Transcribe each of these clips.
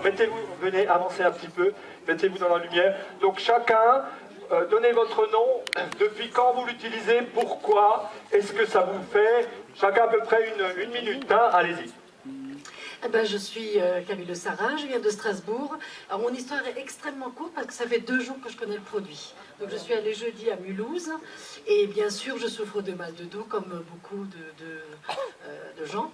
Mettez-vous, venez avancer un petit peu, mettez-vous dans la lumière. Donc chacun, donnez votre nom, depuis quand vous l'utilisez, pourquoi, est-ce que ça vous fait, chacun à peu près une minute, hein, allez-y. Eh ben, je suis Camille Le Sarin, je viens de Strasbourg. Alors, mon histoire est extrêmement courte parce que ça fait 2 jours que je connais le produit. Donc je suis allée jeudi à Mulhouse et bien sûr je souffre de mal de dos comme beaucoup de gens.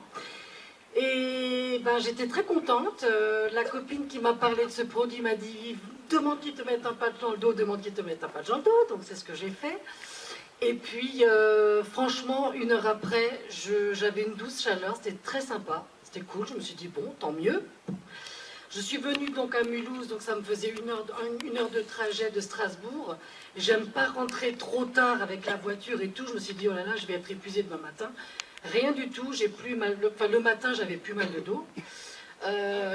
Et ben, j'étais très contente. La copine qui m'a parlé de ce produit m'a dit « Demande qu'ils te mettent un patch dans le dos, demande qu'ils te mettent un patch dans le dos ». Donc c'est ce que j'ai fait. Et puis franchement, 1 heure après, j'avais une douce chaleur, c'était très sympa. C'était cool, je me suis dit bon, tant mieux. Je suis venue donc à Mulhouse, donc ça me faisait 1 heure de trajet de Strasbourg. J'aime pas rentrer trop tard avec la voiture et tout. Je me suis dit oh là là, je vais être épuisée demain matin. Rien du tout, j'ai plus mal. Enfin, le matin, j'avais plus mal de dos.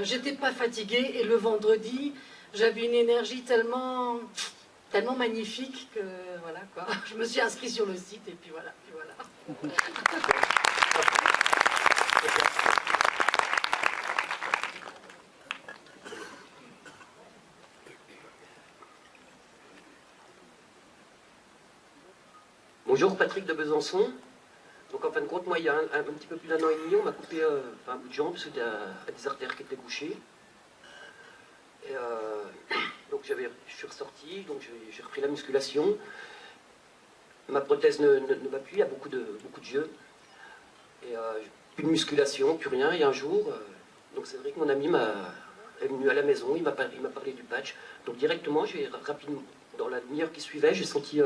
J'étais pas fatiguée et le vendredi, j'avais une énergie tellement magnifique que voilà quoi. Je me suis inscrite sur le site et puis voilà. Bonjour, Patrick de Besançon. Donc en fin de compte, moi il y a un petit peu plus d'1 an et demi, on m'a coupé un bout de jambe parce qu'il y a des artères qui étaient bouchées. Et donc je suis ressorti, donc j'ai repris la musculation. Ma prothèse ne va plus, il y a beaucoup de jeux. Et plus de musculation, plus rien. Et un jour, donc c'est vrai que mon ami est venu à la maison, il m'a parlé du patch. Donc directement, j'ai rapidement, dans la demi-heure qui suivait, j'ai senti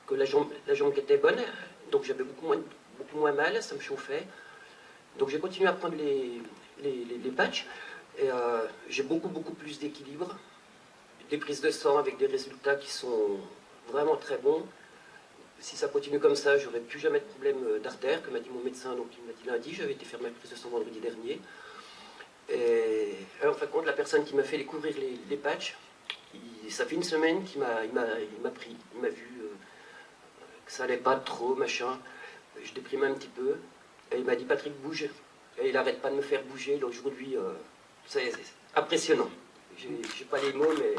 que la jambe était bonne. Donc j'avais beaucoup moins mal, ça me chauffait. Donc j'ai continué à prendre les patchs. Et j'ai beaucoup plus d'équilibre. Des prises de sang avec des résultats qui sont vraiment très bons. Si ça continue comme ça, j'aurai plus jamais de problème d'artère, que m'a dit mon médecin. Donc il m'a dit lundi, j'avais été faire ma prise de sang vendredi dernier. Et en fin de compte, la personne qui m'a fait découvrir les patchs, ça fait 1 semaine qu'il m'a pris. Il m'a vu que ça allait pas trop, machin. Je déprimais un petit peu. Et il m'a dit Patrick, bouge. Et il n'arrête pas de me faire bouger. Donc aujourd'hui, c'est impressionnant. J'ai pas les mots, mais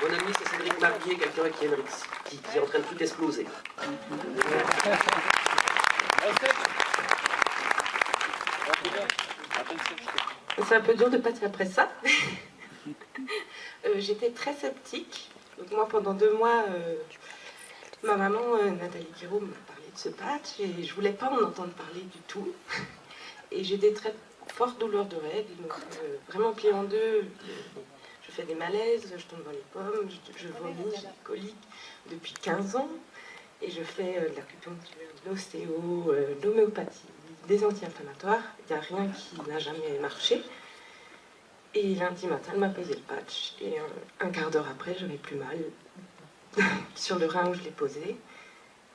mon ami, c'est Cédric Marier, quelqu'un qui est en train de tout exploser. C'est un peu dur de passer après ça. J'étais très sceptique. Donc moi, pendant 2 mois, ma maman, Nathalie Guiraud, m'a parlé de ce patch et je voulais pas en entendre parler du tout. Et j'ai des très fortes douleurs de règles, donc vraiment pliées en deux. Je fais des malaises, je tombe dans les pommes, je vomis, j'ai des coliques depuis 15 ans. Et je fais de l'acupuncture, de l'ostéo, de l'homéopathie, des anti-inflammatoires. Il n'y a rien qui n'a jamais marché. Et lundi matin, elle m'a posé le patch. Et un quart d'heure après, j'avais plus mal sur le rein où je l'ai posé.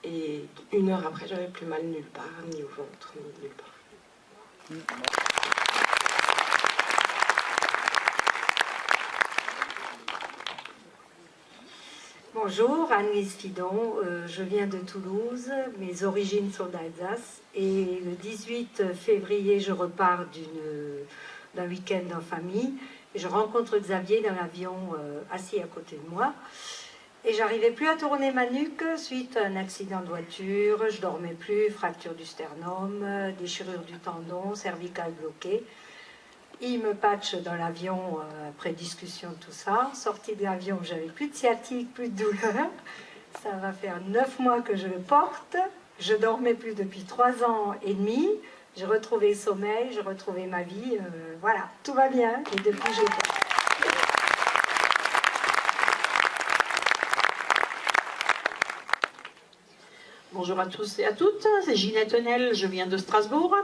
Et 1 heure après, j'avais plus mal nulle part, ni au ventre, ni nulle part. Bonjour, Anne-Lise Fidon, je viens de Toulouse, mes origines sont d'Alsace et le 18 février je repars d'un week-end en famille et je rencontre Xavier dans l'avion assis à côté de moi et j'arrivais plus à tourner ma nuque suite à un accident de voiture, je dormais plus, fracture du sternum, déchirure du tendon, cervicale bloquée. Il me patche dans l'avion après discussion de tout ça. Sortie de l'avion, j'avais plus de sciatique, plus de douleur. Ça va faire 9 mois que je le porte. Je dormais plus depuis 3 ans et demi. J'ai retrouvé le sommeil, j'ai retrouvé ma vie. Voilà, tout va bien. Et depuis, je le porte. Bonjour à tous et à toutes, c'est Ginette Hennel, je viens de Strasbourg.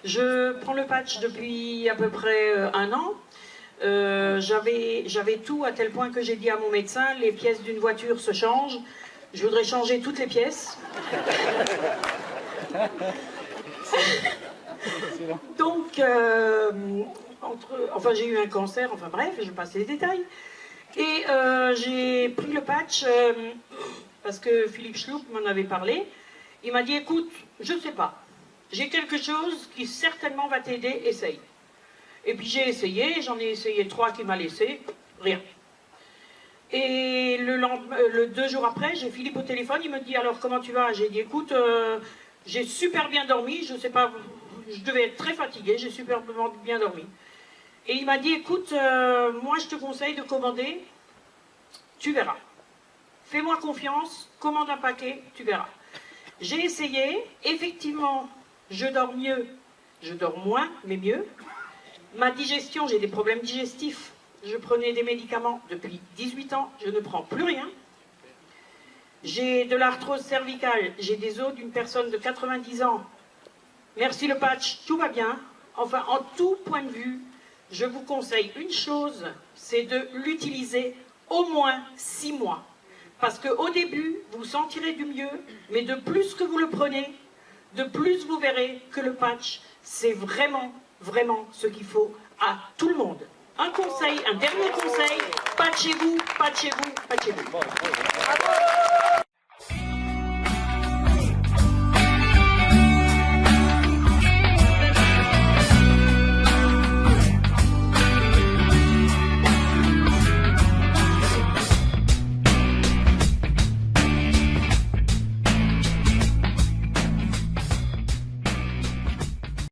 Je prends le patch depuis à peu près 1 an. J'avais tout à tel point que j'ai dit à mon médecin, les pièces d'une voiture se changent. Je voudrais changer toutes les pièces. Donc, enfin j'ai eu un cancer, enfin bref, je passe les détails. Et j'ai pris le patch parce que Philippe Schluck m'en avait parlé. Il m'a dit, écoute, je ne sais pas, j'ai quelque chose qui certainement va t'aider, essaye. Et puis j'ai essayé, j'en ai essayé 3 qui m'a laissé, rien. Et le 2 jours après, j'ai Philippe au téléphone, il me dit alors comment tu vas? J'ai dit écoute, j'ai super bien dormi, je sais pas, je devais être très fatiguée, j'ai super bien dormi. Et il m'a dit écoute, moi je te conseille de commander, tu verras. Fais-moi confiance, commande un paquet, tu verras. J'ai essayé, effectivement, je dors mieux, je dors moins, mais mieux. Ma digestion, j'ai des problèmes digestifs. Je prenais des médicaments depuis 18 ans, je ne prends plus rien. J'ai de l'arthrose cervicale, j'ai des os d'une personne de 90 ans. Merci le patch, tout va bien. Enfin, en tout point de vue, je vous conseille une chose, c'est de l'utiliser au moins 6 mois. Parce qu'au début, vous sentirez du mieux, mais de plus que vous le prenez, de plus vous verrez que le patch, c'est vraiment, vraiment ce qu'il faut à tout le monde. Un conseil, un dernier conseil, patchez-vous, patchez-vous, patchez-vous.